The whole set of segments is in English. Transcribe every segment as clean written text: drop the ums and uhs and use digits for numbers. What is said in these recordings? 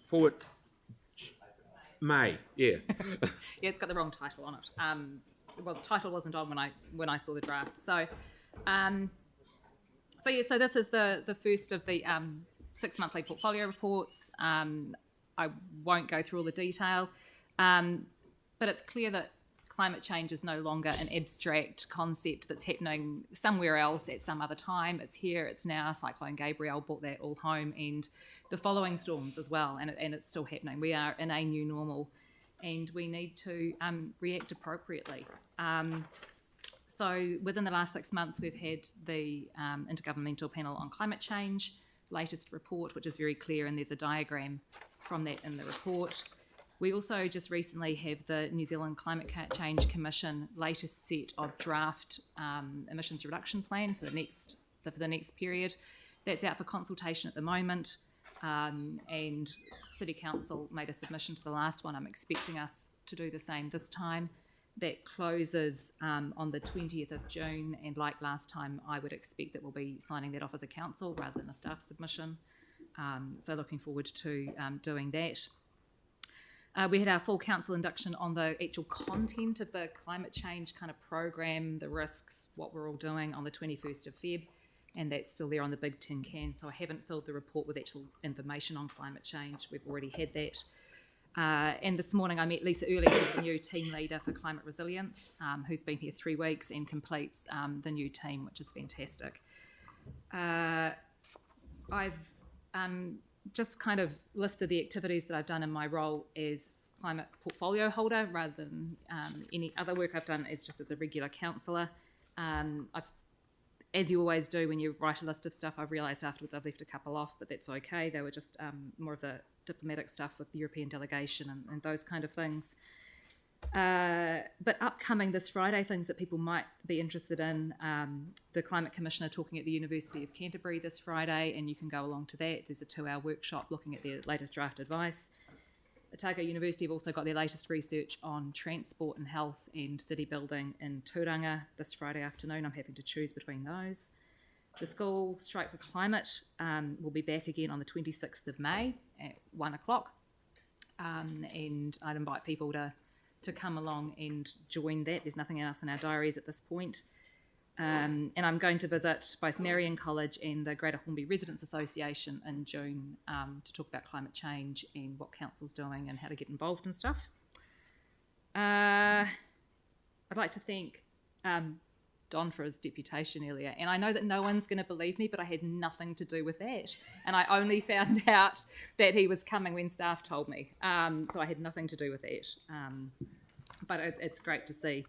forward May, yeah. Yeah, it's got the wrong title on it. Well, the title wasn't on when I saw the draft. So this is the first of the 6 monthly portfolio reports. I won't go through all the detail, but it's clear that climate change is no longer an abstract concept that's happening somewhere else at some other time. It's here, it's now. Cyclone Gabrielle brought that all home, and the following storms as well, and it's still happening. We are in a new normal, and we need to react appropriately. So within the last 6 months, we've had the Intergovernmental Panel on Climate Change latest report, which is very clear, and there's a diagram from that in the report. We also just recently have the New Zealand Climate Change Commission latest set of draft emissions reduction plan for the next period. That's out for consultation at the moment, and City Council made a submission to the last one. I'm expecting us to do the same this time. That closes on the 20th of June, and like last time, I would expect that we'll be signing that off as a council rather than a staff submission. So looking forward to doing that. We had our full council induction on the actual content of the climate change kind of program, the risks, what we're all doing on the 21st of Feb, and that's still there on the big tin can. So I haven't filled the report with actual information on climate change. We've already had that. And this morning I met Lisa Early, who's the new team leader for climate resilience, who's been here 3 weeks and completes the new team, which is fantastic. I've just kind of listed the activities that I've done in my role as climate portfolio holder rather than any other work I've done as just as a regular councillor. As you always do when you write a list of stuff, I've realised afterwards I've left a couple off, but that's okay. They were just more of the diplomatic stuff with the European delegation and those kind of things. But upcoming this Friday, things that people might be interested in, the Climate Commissioner talking at the University of Canterbury this Friday, and you can go along to that. There's a 2-hour workshop looking at their latest draft advice. Otago University have also got their latest research on transport and health and city building in Tūranga this Friday afternoon. I'm having to choose between those. The School Strike for Climate will be back again on the 26th of May at 1 o'clock. And I'd invite people to come along and join that. There's nothing else in our diaries at this point. And I'm going to visit both Marion College and the Greater Hornby Residents Association in June to talk about climate change and what council's doing and how to get involved and stuff. I'd like to thank Don for his deputation earlier, and I know that no one's going to believe me, but I had nothing to do with that, and I only found out that he was coming when staff told me, so I had nothing to do with that, but it's great to see,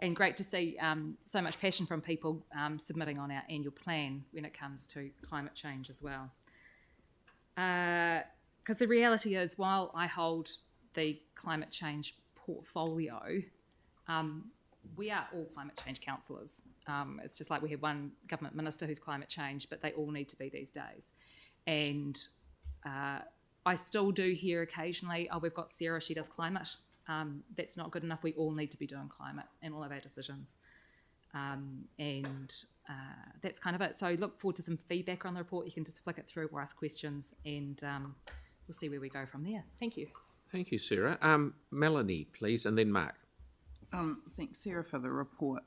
and great to see so much passion from people submitting on our annual plan when it comes to climate change as well, because the reality is, while I hold the climate change portfolio, we are all climate change councillors. It's just like we have one government minister who's climate change, but they all need to be these days. And I still do hear occasionally, oh, we've got Sarah, she does climate. That's not good enough. We all need to be doing climate in all of our decisions. And that's kind of it. So look forward to some feedback on the report. You can just flick it through or ask questions, and we'll see where we go from there. Thank you. Thank you, Sarah. Melanie, please, and then Mark. Thanks, Sarah, for the report.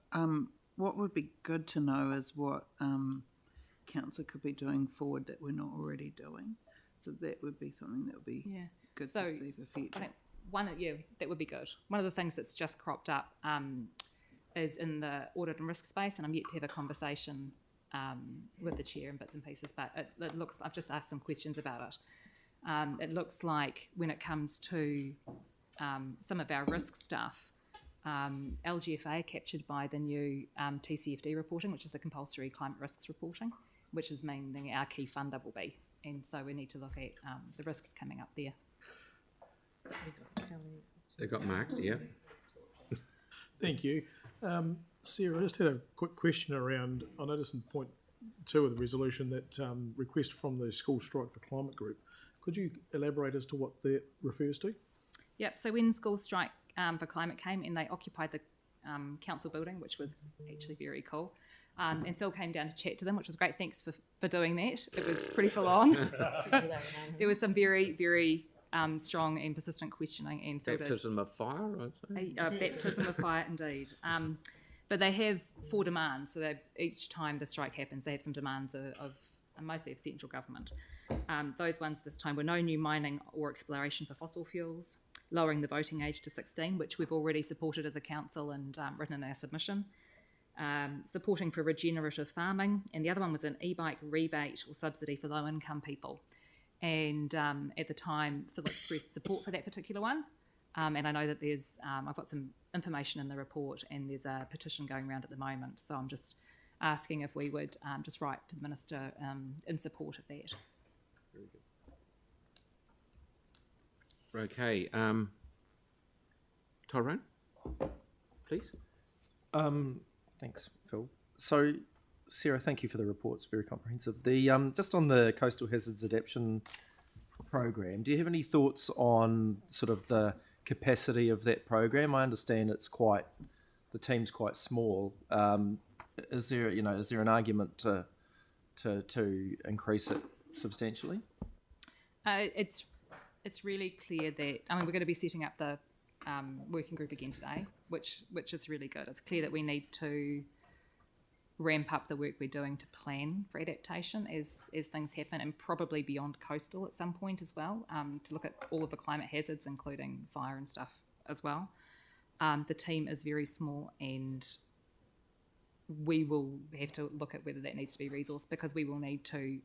What would be good to know is what council could be doing forward that we're not already doing. So that would be something that would be good to see for future. I think that would be good. One of the things that's just cropped up is in the audit and risk space, and I'm yet to have a conversation with the chair and bits and pieces, but it looks, I've just asked some questions about it. It looks like when it comes to some of our risk stuff, LGFA captured by the new TCFD reporting, which is the compulsory climate risks reporting, which is meaning our key funder will be. And so we need to look at the risks coming up there. They got Mark, yeah. Thank you. Sarah, I just had a quick question around, I noticed in point 2 of the resolution that request from the School Strike for Climate group. Could you elaborate as to what that refers to? Yep, so when School Strike for Climate came and they occupied the council building, which was actually very cool, and Phil came down to chat to them, which was great. Thanks for doing that. It was pretty full on. There was some very, very strong and persistent questioning and further Baptism of fire, I'd say. baptism of fire, indeed. But they have 4 demands. So each time the strike happens, they have some demands of mostly of central government. Those ones this time were no new mining or exploration for fossil fuels, lowering the voting age to 16, which we've already supported as a council and written in our submission, supporting for regenerative farming, and the other one was an e-bike rebate or subsidy for low-income people. And at the time, Phil expressed support for that particular one. And I know that there's, I've got some information in the report, and there's a petition going around at the moment. So I'm just asking if we would just write to the Minister in support of that. Very good. Okay. Tyrone, please. Thanks, Phil. So, Sarah, thank you for the report. It's very comprehensive. The just on the Coastal Hazards Adaptation Program, do you have any thoughts on sort of the capacity of that program? I understand the team's quite small. Is there an argument to increase it substantially? It's really clear that, I mean, we're going to be setting up the working group again today, which is really good. It's clear that we need to ramp up the work we're doing to plan for adaptation as things happen, and probably beyond coastal at some point as well, to look at all of the climate hazards, including fire and stuff as well. The team is very small, and we will have to look at whether that needs to be resourced, because we will need to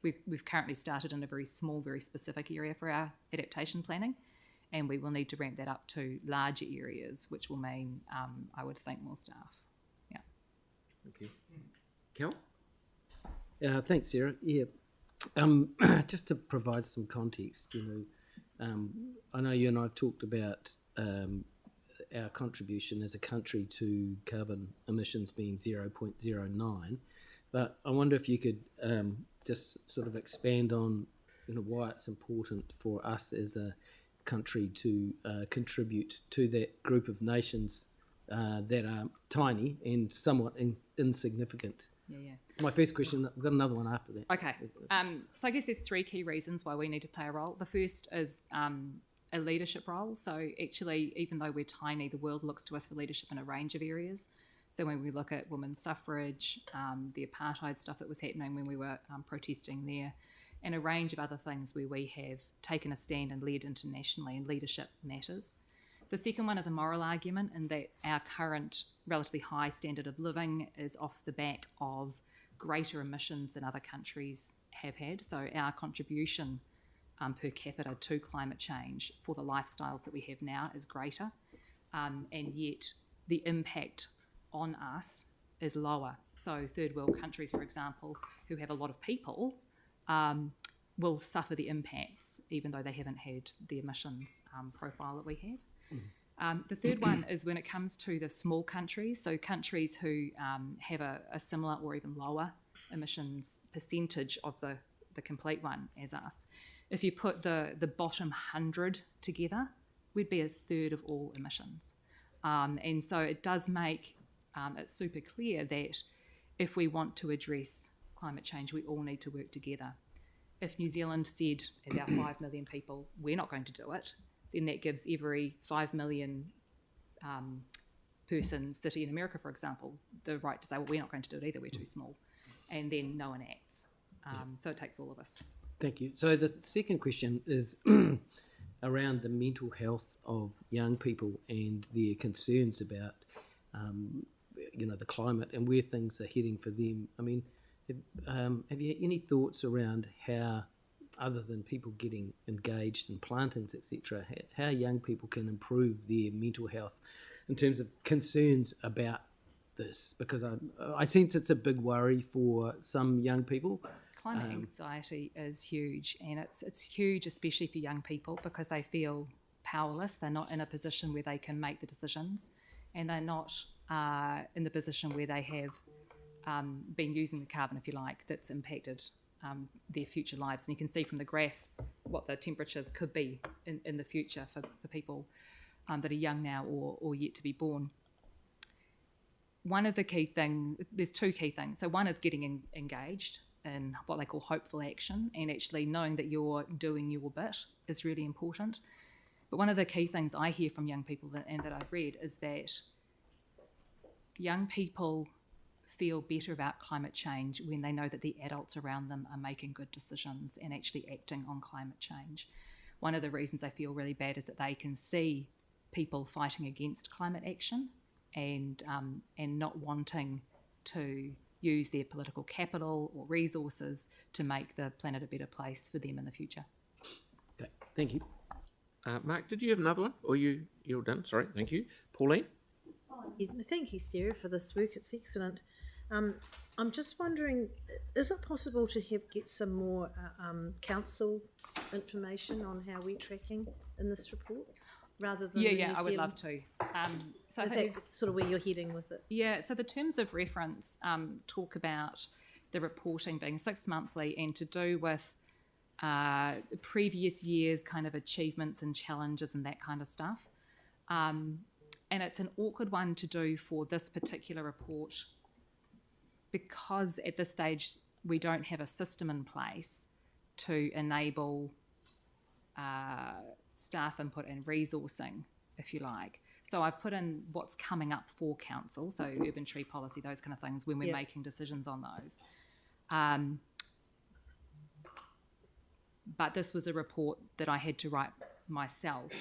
we've currently started in a very small, very specific area for our adaptation planning, and we will need to ramp that up to larger areas, which will mean, I would think, more staff. Yeah. Okay. Kel? Thanks, Sarah. Yeah. Just to provide some context, I know you and I have talked about our contribution as a country to carbon emissions being 0.09, but I wonder if you could just sort of expand on why it's important for us as a country to contribute to that group of nations that are tiny and somewhat insignificant. Yeah. It's my first question. I've got another one after that. Okay. So I guess there's 3 key reasons why we need to play a role. The first is a leadership role. So actually, even though we're tiny, the world looks to us for leadership in a range of areas. So when we look at women's suffrage, the apartheid stuff that was happening when we were protesting there, and a range of other things where we have taken a stand and led internationally, and leadership matters. The second one is a moral argument, in that our current relatively high standard of living is off the back of greater emissions than other countries have had. So our contribution per capita to climate change for the lifestyles that we have now is greater, and yet the impact on us is lower. So third world countries, for example, who have a lot of people, will suffer the impacts even though they haven't had the emissions profile that we have. The third one is when it comes to the small countries, so countries who have a similar or even lower emissions percentage of the complete one as us. If you put the bottom 100 together, we'd be a third of all emissions. And so it does make it super clear that if we want to address climate change, we all need to work together. If New Zealand said, as our 5 million people, we're not going to do it, then that gives every 5 million person city in America, for example, the right to say, well, we're not going to do it either, we're too small. And then no one acts. So it takes all of us. Thank you. So the second question is around the mental health of young people and their concerns about, the climate and where things are heading for them. I mean, have you any thoughts around how, other than people getting engaged in plantings, etc., how young people can improve their mental health in terms of concerns about this? Because I sense it's a big worry for some young people. Climate anxiety is huge, and it's huge especially for young people because they feel powerless. They're not in a position where they can make the decisions, and they're not in the position where they have been using the carbon, if you like, that's impacted their future lives. And you can see from the graph what the temperatures could be in the future for people that are young now or yet to be born. One of the key things, there's 2 key things. So one is getting engaged. in what they call hopeful action, and actually knowing that you're doing your bit is really important. But one of the key things I hear from young people and that I've read is that young people feel better about climate change when they know that the adults around them are making good decisions and actually acting on climate change. One of the reasons they feel really bad is that they can see people fighting against climate action and not wanting to use their political capital or resources to make the planet a better place for them in the future. Okay, thank you. Mark, did you have another one? Or you're done? Sorry, thank you. Pauline? Thank you, Sarah, for this work. It's excellent. I'm just wondering, is it possible to get some more council information on how we're tracking in this report, rather than the New I would love Zealand? to. So I Is think that sort of where you're heading with it? yeah, so the terms of reference talk about the reporting being 6 monthly and to do with previous years' kind of achievements and challenges and that kind of stuff. And it's an awkward one to do for this particular report because at this stage we don't have a system in place to enable staff input and resourcing, if you like. So I've put in what's coming up for council, so urban tree policy, those kind of things, when we're making decisions on those. But this was a report that I had to write myself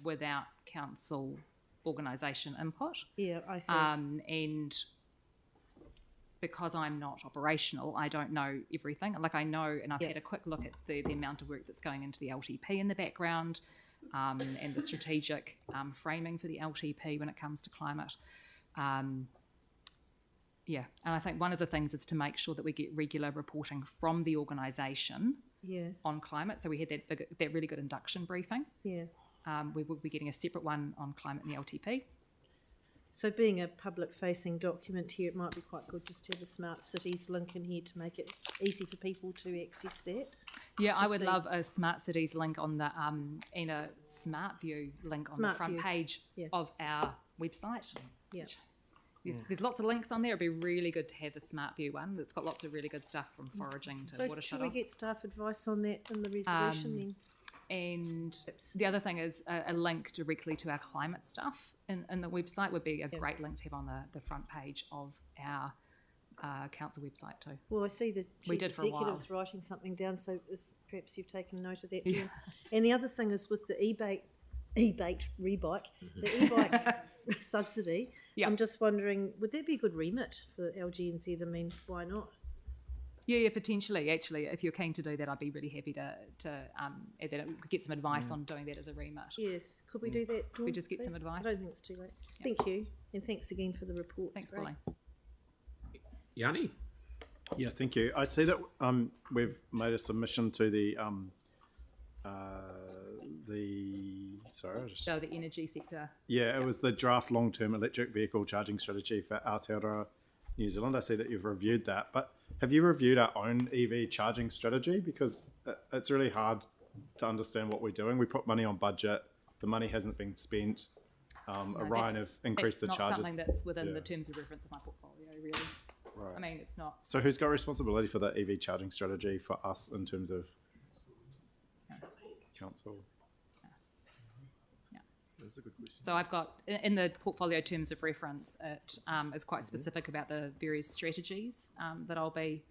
without council organisation input. Yeah, I see. And because I'm not operational, I don't know everything. Like I know, and I've had a quick look at the amount of work that's going into the LTP in the background, and the strategic framing for the LTP when it comes to climate. And I think one of the things is to make sure that we get regular reporting from the organisation on climate. So we had that really good induction briefing. Yeah. We will be getting a separate one on climate in the LTP. So being a public-facing document here, it might be quite good just to have a smart cities link in here to make it easy for people to access that. Yeah, I would see. love a Smart Cities link on the and a Smart View link on the Smart front View. page of our website. Yeah. There's lots of links on there. It'd be really good to have the Smart View one. It's got lots of really good stuff from foraging to So water should we shutoffs. get staff advice on that in the resolution then? And the other thing is a link directly to our climate stuff in the website would be a great link to have on the front page of our council website too. Well, I see the We chief did for a while. executive's writing something down, so perhaps you've taken note of that. Yeah. And the other thing is with the rebike, the e-bike subsidy. Yeah. I'm just wondering, would that be a good remit for LG&Z? I mean, why not? Yeah, potentially. Actually, if you're keen to do that, I'd be really happy to add that. Get some advice on doing that as a remit. Yes. Could we do that, Dawn, we just get some please? advice? I don't think it's too late. Thank you. And thanks again for the report. Thanks, It's great. Pauline. Yanni? Yeah, thank you. I see that we've made a submission to the So the energy sector. it was the draft long-term electric vehicle charging strategy for Aotearoa, New Zealand. I see that you've reviewed that, but have you reviewed our own EV charging strategy? Because it's really hard to understand what we're doing. We put money on budget, the money hasn't been spent. Orion have increased the charges. It's not something that's within the terms of reference of my portfolio, really. Right. I mean, it's not. So who's got responsibility for the EV charging strategy for us in terms of council? That's a good question. So I've got in the portfolio terms of reference, it is quite specific about the various strategies that I'll be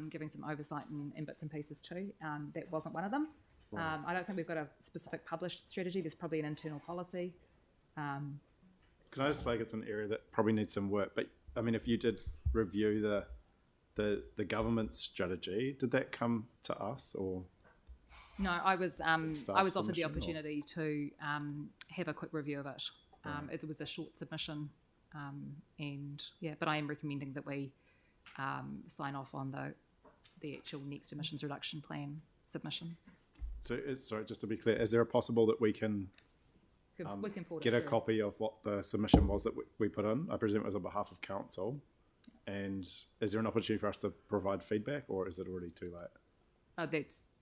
giving some oversight and bits and pieces to. That wasn't one of them. Right. I don't think we've got a specific published strategy. There's probably an internal policy. Can I just flag it's an area that probably needs some work? But I mean, if you did review the government strategy, did that come to us or? No, I was offered the submission or- opportunity to have a quick review of it. It was a short submission, but I am recommending that we sign off on the actual next emissions reduction plan submission. So, sorry, just to be clear, is there a possible that we can We can forward get it a through. copy of what the submission was that we put in? I presume it was on behalf of council. And is there an opportunity for us to provide feedback, or is it already too late?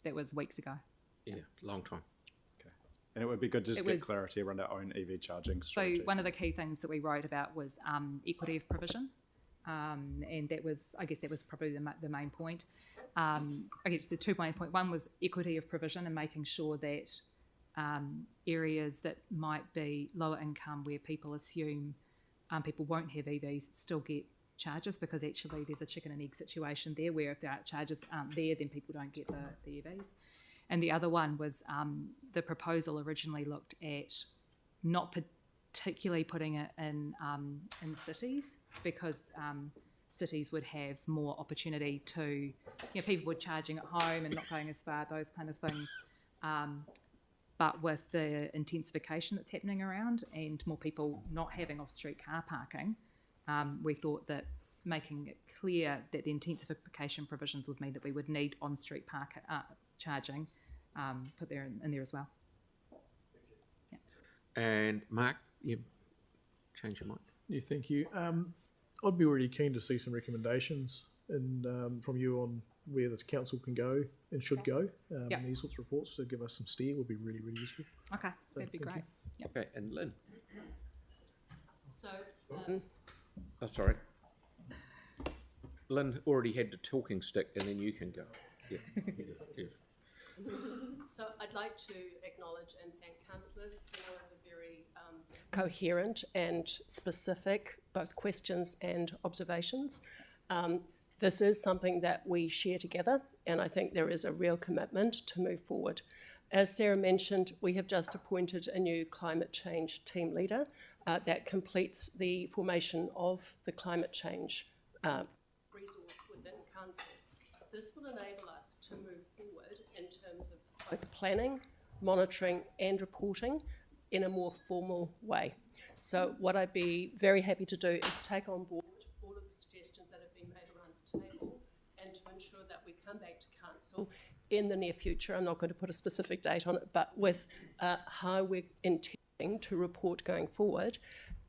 That was weeks ago. Yeah, long time. And it would be good to just It get was- clarity around our own EV charging strategy. So one of the key things that we wrote about was equity of provision. and that was probably the main point. I guess the 2.1 was equity of provision and making sure that areas that might be lower income, where people assume people won't have EVs, still get charges, because actually there's a chicken and egg situation there, where if the charges aren't there, then people don't get the EVs. And the other one was the proposal originally looked at not particularly putting it in cities, because cities would have more opportunity to, people were charging at home and not going as far, those kind of things. But with the intensification that's happening around and more people not having off-street car parking, we thought that making it clear that the intensification provisions would mean that we would need on-street charging put there in there as well. Yeah. And Mark, you change your mind. Yeah, thank you. I'd be really keen to see some recommendations from you on where the council can go and should go. These sorts of reports to give us some steer would be really, really useful. Okay, that'd be great. Yep. Okay, and Lynn. So, Oh, sorry. Lynn already had the talking stick, and then you can go. Yeah. Yeah. so I'd like to acknowledge and thank councillors for the very coherent and specific both questions and observations. This is something that we share together, and I think there is a real commitment to move forward. As Sarah mentioned, we have just appointed a new climate change team leader that completes the formation of the climate change resource within council. This will enable us to move forward in terms of both planning, monitoring and reporting in a more formal way. So what I'd be very happy to do is take on board all of the suggestions that have been made around the table, and to ensure that we come back to council in the near future. I'm not going to put a specific date on it, but with how we're intending to report going forward.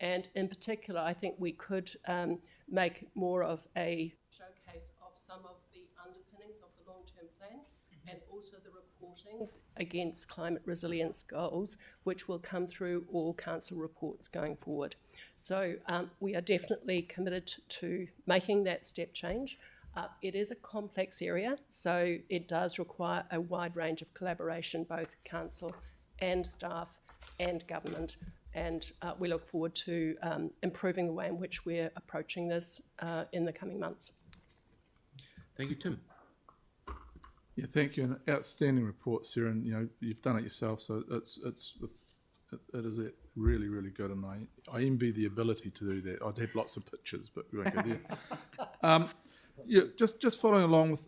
And in particular, I think we could make more of a showcase of some of the underpinnings of the long-term plan, and also the reporting against climate resilience goals, which will come through all council reports going forward. So we are definitely committed to making that step change. It is a complex area, so it does require a wide range of collaboration, both council and staff and government. And we look forward to improving the way in which we're approaching this in the coming months. Thank you, Tim. Yeah, thank you. An outstanding report, Sarah, and you've done it yourself, so it is really, really good, and I envy the ability to do that. I'd have lots of pictures, but we won't go there. Yeah, just following along with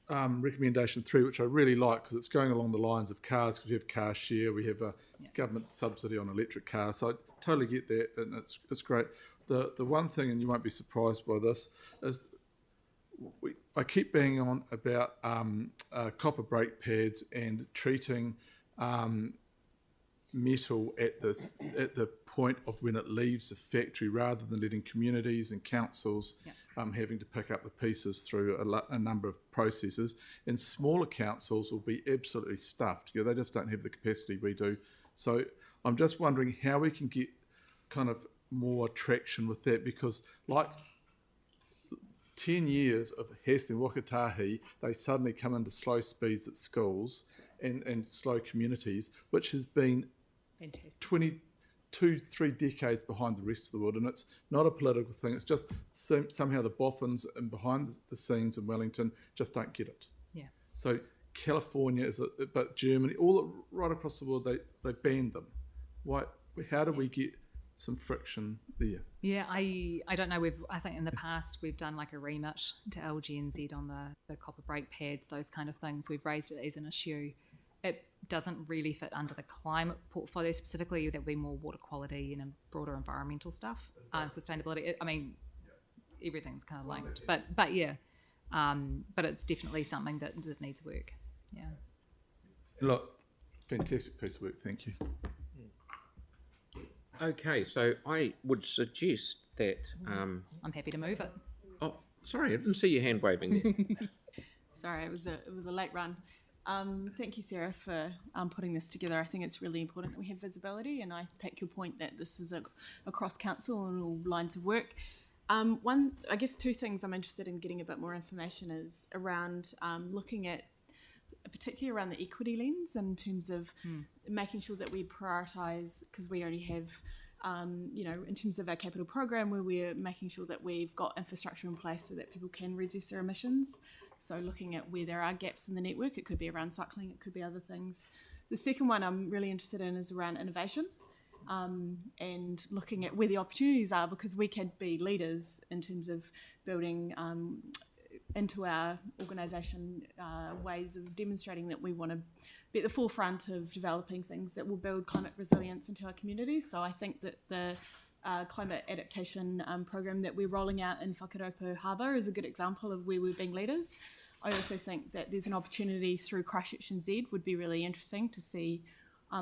recommendation 3, which I really like, because it's going along the lines of cars, because we have car share, we have a government subsidy on electric cars, so I totally get that, and it's great. The one thing, and you won't be surprised by this, is I keep banging on about copper brake pads and treating metal at the point of when it leaves the factory, rather than letting communities and councils having to pick up the pieces through a number of processes. And smaller councils will be absolutely stuffed. They just don't have the capacity we do. So I'm just wondering how we can get kind of more traction with that, because like 10 years of Hastings Wakatahi, they suddenly come into slow speeds at schools and slow communities, which has been fantastic. 22-3 decades behind the rest of the world, and it's not a political thing. It's just somehow the boffins and behind the scenes in Wellington just don't get it. Yeah. So California but Germany, right across the world, they banned them. Why? How do we get some friction there? Yeah, I don't know. I think in the past we've done like a remit to LGNZ on the copper brake pads, those kind of things. We've raised it as an issue. It doesn't really fit under the climate portfolio specifically. That would be more water quality and broader environmental stuff and sustainability. Everything's kind of linked, but yeah, but it's definitely something that needs work. Yeah. Look, fantastic piece of work. Thank you. Okay, so I would suggest that. I'm happy to move it. Oh, sorry, I didn't see your hand waving there. Sorry, it was a late run. Thank you, Sarah, for putting this together. I think it's really important that we have visibility, and I take your point that this is across council and all lines of work. I guess two things I'm interested in getting a bit more information is around looking at, particularly around the equity lens in terms of making sure that we prioritise, because we only have, in terms of our capital program, where we're making sure that we've got infrastructure in place so that people can reduce their emissions. So looking at where there are gaps in the network, it could be around cycling, it could be other things. The second one I'm really interested in is around innovation. And looking at where the opportunities are, because we can be leaders in terms of building into our organisation ways of demonstrating that we want to be at the forefront of developing things that will build climate resilience into our communities. So I think that the climate adaptation program that we're rolling out in Whakaropo Harbour is a good example of where we're being leaders. I also think that there's an opportunity through Christchurch and Z would be really interesting to see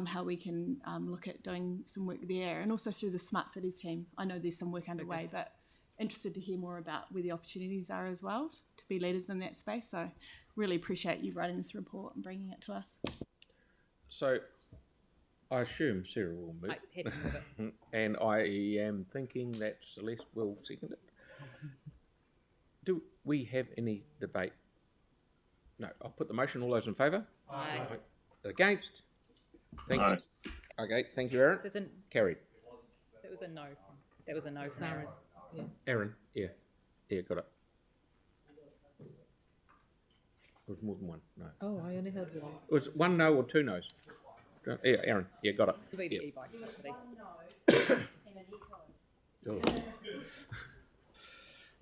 how we can look at doing some work there, and also through the Smart Cities team. I know there's some work underway, but interested to hear more about where the opportunities are as well to be leaders in that space. So really appreciate you writing this report and bringing it to us. So I assume Sarah will move. I had to move it. And I am thinking that Celeste will second it. Do we have any debate? No, I'll put the motion. All those in favour? Aye. Against? Thank you. Okay, thank you, Aaron. Carried. That was a no. That was a no from Aaron. Aaron, yeah, got it. It was more than one, no. Oh, I only heard one. It was one no or two no's. Yeah, Aaron, got it. It'll be the e-bike subsidy. Oh.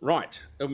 Right, we'll move